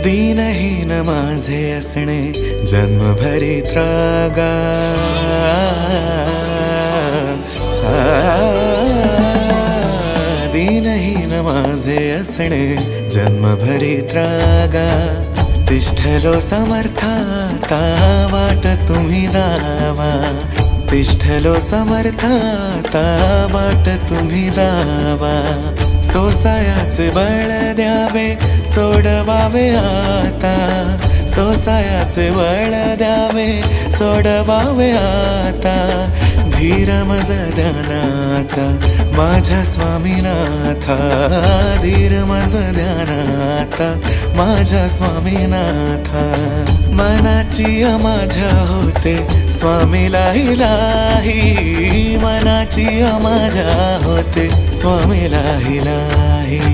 दीनहीन माझे असणे जन्मभरी त्रागा, दीनहीन माझे असणे जन्मभरी त्रागा. तिष्ठलो समर्थाता वाट तुम्ही दावा, तिष्ठलो समर्थाता वाट तुम्ही दावा. सोसायाचे बळ द्यावे सोडवावे आता, सोसायाचे बळ द्यावे सोडवावे आता. धीर मज ध्यानाता माझ्या स्वामीनाथा, धीर मज ध्यानाता माझ्या स्वामीनाथा. मनाची माझ्या होते स्वामीला हिलाही, मनाची माझ्या होते स्वामीला हिलाही.